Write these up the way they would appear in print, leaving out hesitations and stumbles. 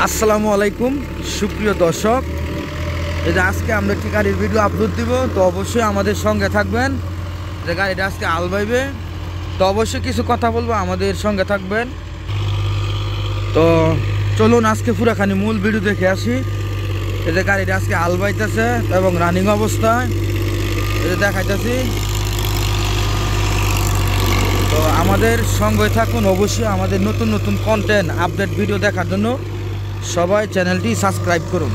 আসসালামু আলাইকুম সুপ্রিয় দর্শক, এই যে আজকে আমরা একটি গাড়ির ভিডিও আপলোড দিব, তো অবশ্যই আমাদের সঙ্গে থাকবেন। যে গাড়িটা আজকে আল বাইবে, তো অবশ্যই কিছু কথা বলবো, আমাদের সঙ্গে থাকবেন। তো চলুন আজকে পুরাখানি মূল ভিডিও দেখে আসি। এই যে গাড়িটা আজকে আল বাইতেছে এবং রানিং অবস্থায় এই যে দেখাইতেছি। তো আমাদের সঙ্গে থাকুন, অবশ্যই আমাদের নতুন নতুন কন্টেন্ট আপডেট ভিডিও দেখার জন্য সবাই চ্যানেলটি সাবস্ক্রাইব করুন।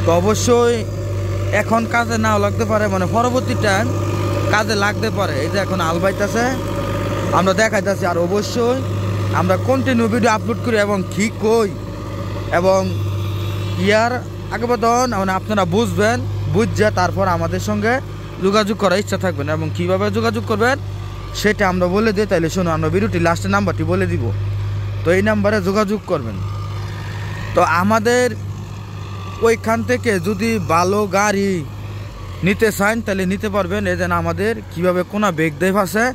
তো অবশ্যই এখন কাজে নাও লাগতে পারে, মানে পরবর্তী টাইম কাজে লাগতে পারে। এই যে এখন আল বাইতেছে আমরা দেখাইতেছি, আর অবশ্যই আমরা কন্টিনিউ ভিডিও আপলোড করি এবং কি কই এবং ইয়ার আগে বদন মানে আপনারা বুঝবেন, বুঝছে তারপর আমাদের সঙ্গে যোগাযোগ করার ইচ্ছা থাকবেন এবং কীভাবে যোগাযোগ করবেন সেটা আমরা বলে দিই। তাইলে শুনুন, আমরা ভিডিওটি লাস্টের নাম্বারটি বলে দিব, তো এই নাম্বারে যোগাযোগ করবেন। তো আমাদের ওইখান থেকে যদি ভালো গাড়ি নিতে চান তাহলে নিতে পারবেন। এই যেন আমাদের কীভাবে কোনা বেগ দেয় ফাঁসে,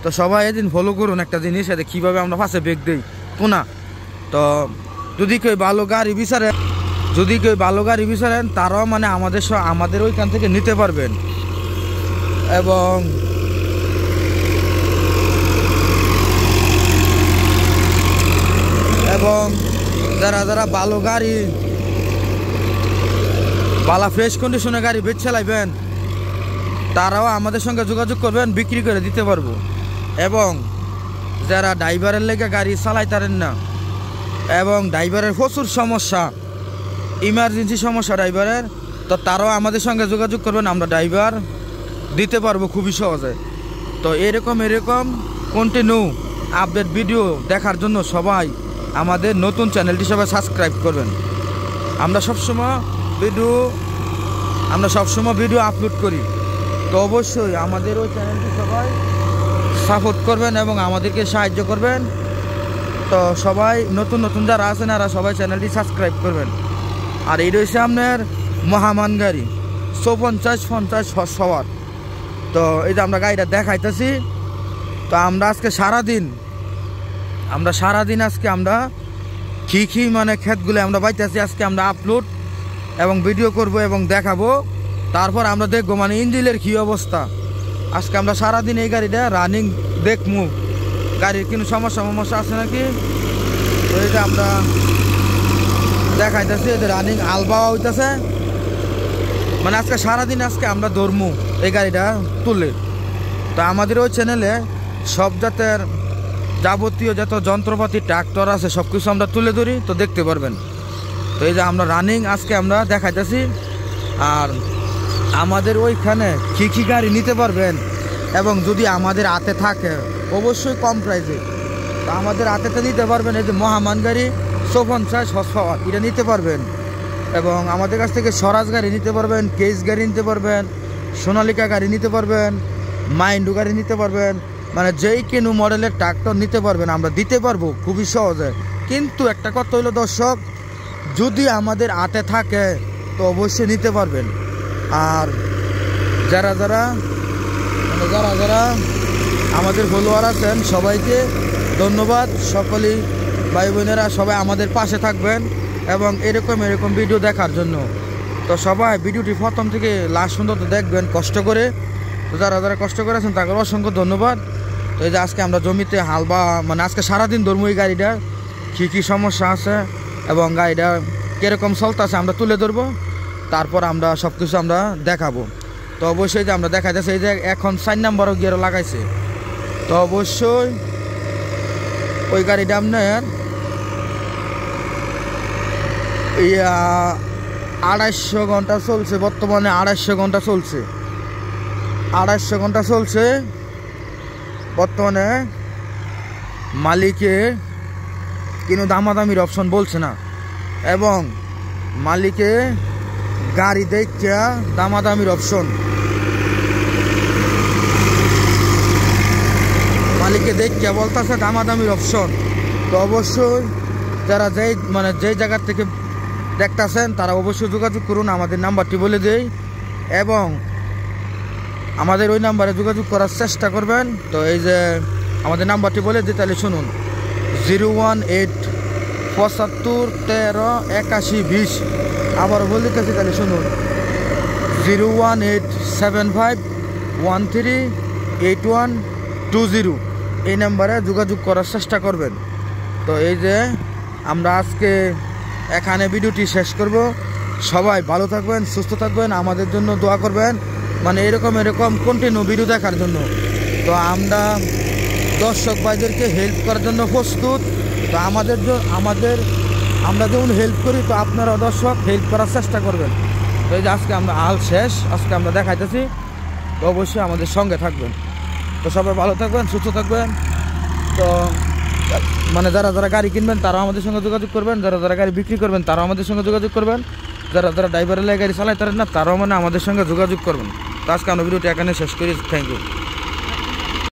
তো সবাই এদিন ফলো করুন একটা জিনিস, এতে কীভাবে আমরা ফাঁসে বেগ দিই কোনা। তো যদি কেউ ভালো গাড়ি বিচারেন তারাও মানে আমাদের ওইখান থেকে নিতে পারবেন। এবং যারা ভালো গাড়ি, ভালো ফ্রেশ কন্ডিশনের গাড়ি বেচ চালাইবেন তারাও আমাদের সঙ্গে যোগাযোগ করবেন, বিক্রি করে দিতে পারবো। এবং যারা ড্রাইভারের লেগে গাড়ি চালাইতারেন না এবং ড্রাইভারের প্রচুর সমস্যা, ইমার্জেন্সি সমস্যা ড্রাইভারের, তো তারাও আমাদের সঙ্গে যোগাযোগ করবেন, আমরা ড্রাইভার দিতে পারবো খুবই সহজে। তো এরকম কন্টিনিউ আপডেট ভিডিও দেখার জন্য সবাই আমাদের নতুন চ্যানেলটি সবাই সাবস্ক্রাইব করবেন। আমরা সবসময় ভিডিও আপলোড করি, তো অবশ্যই আমাদের ওই চ্যানেলটি সবাই সাপোর্ট করবেন এবং আমাদেরকে সাহায্য করবেন। তো সবাই নতুন যারা আছেন এরা সবাই চ্যানেলটি সাবস্ক্রাইব করবেন। আর এই রয়েছে আপনার মহামান গাড়ি 54-50 হর্সপাওয়ার। তো এই যে আমরা গাড়িটা দেখাইতেছি। তো আমরা আজকে সারাদিন আজকে আমরা কি মানে ক্ষেতগুলো আমরা বাইতেছি, আজকে আমরা আপলোড এবং ভিডিও করব এবং দেখাবো। তারপর আমরা দেখবো মানে ইঞ্জিনের কী অবস্থা। আজকে আমরা সারাদিন এই গাড়িটা রানিং দেখবো, গাড়ির কোনো সমস্যা আছে নাকি। তো এই যে আমরা দেখাইতেছি, এদের রানিং আলবাওয়া হইতেছে, মানে আজকে সারাদিন আমরা ধরমু এই গাড়িটা তুলে। তো আমাদের ওই চ্যানেলে সব জাতের যাবতীয় যত যন্ত্রপাতি ট্রাক্টর আছে সব কিছু আমরা তুলে ধরি, তো দেখতে পারবেন। তো এই যে আমরা রানিং আজকে আমরা দেখাইতেছি। আর আমাদের ওইখানে কি গাড়ি নিতে পারবেন এবং যদি আমাদের হাতে থাকে অবশ্যই কম প্রাইসে, তো আমাদের হাতেতে নিতে পারবেন। এই যে মহামান গাড়ি 54 হর্সপাওয়ার এটা নিতে পারবেন। এবং আমাদের কাছ থেকে স্বরাজ গাড়ি নিতে পারবেন, কেস গাড়ি নিতে পারবেন, সোনালিকা গাড়ি নিতে পারবেন, মাইন্ডু গাড়ি নিতে পারবেন, মানে যেই কোনো মডেলের ট্রাক্টর নিতে পারবেন, আমরা দিতে পারবো খুবই সহজে। কিন্তু একটা কথা হইলো দর্শক, যদি আমাদের হাতে থাকে তো অবশ্যই নিতে পারবেন। আর যারা আমাদের ফলোয়ার আছেন সবাইকে ধন্যবাদ। সকলেই ভাই বোনেরা সবাই আমাদের পাশে থাকবেন এবং এরকম ভিডিও দেখার জন্য। তো সবাই ভিডিওটি প্রথম থেকে লাস্ট পর্যন্ত দেখবেন কষ্ট করে। তো যারা কষ্ট করেছেন তাদের অসংখ্য ধন্যবাদ। তো এই যে আজকে আমরা জমিতে মানে আজকে সারাদিন ধরবো এই গাড়িটা কী সমস্যা আছে এবং গাড়িটা কীরকম চলতেছে আমরা তুলে ধরবো, তারপর আমরা সব কিছু আমরা দেখাবো। তো অবশ্যই যে আমরা দেখা যাচ্ছে এই যে এখন 4 নম্বরও গিয়ারও লাগাইছে। তো অবশ্যই ওই গাড়িটা আপনার 250 ঘন্টা চলছে, বর্তমানে 250 ঘন্টা চলছে, 250 ঘন্টা চলছে বর্তমানে। মালিকে কোনো দামাদামির অপশন বলছে না এবং মালিকে গাড়ি দেখা দামাদামির অপশন, মালিকে দেখা বলতেছে দামাদামির অপশন। তো অবশ্যই যারা যেই জায়গার থেকে দেখতেছেন তারা অবশ্যই যোগাযোগ করুন, আমাদের নাম্বারটি বলে দেই এবং আমাদের ওই নাম্বারে যোগাযোগ করার চেষ্টা করবেন। তো এই যে আমাদের নাম্বারটি বলে দিই, তাহলে শুনুন 018 75 13 81 20। আবার বলি কাছে তাহলে শুনুন 01875138120। এই নাম্বারে যোগাযোগ করার চেষ্টা করবেন। তো এই যে আমরা আজকে এখানে ভিডিওটি শেষ করব। সবাই ভালো থাকবেন, সুস্থ থাকবেন, আমাদের জন্য দোয়া করবেন, মানে এরকম কন্টিনিউ ভিডিও দেখার জন্য। তো আমরা দর্শক ভাইদেরকে হেল্প করার জন্য প্রস্তুত। তো আমরা যেমন হেল্প করি, তো আপনারা দর্শক হেল্প করার চেষ্টা করবেন। তো এই যে আজকে আমরা শেষ, আজকে আমরা দেখাইতেছি। তো অবশ্যই আমাদের সঙ্গে থাকবেন। তো সবাই ভালো থাকবেন, সুস্থ থাকবেন। তো মানে যারা গাড়ি কিনবেন তারাও আমাদের সঙ্গে যোগাযোগ করবেন, যারা গাড়ি বিক্রি করবেন তারাও আমাদের সঙ্গে যোগাযোগ করবেন, যারা ড্রাইভারের গাড়ি চালাইতে পারেন না তারাও মানে আমাদের সঙ্গে যোগাযোগ করবেন। তো আজকে আমরা ভিডিওটি এখানে শেষ করি। Thank you.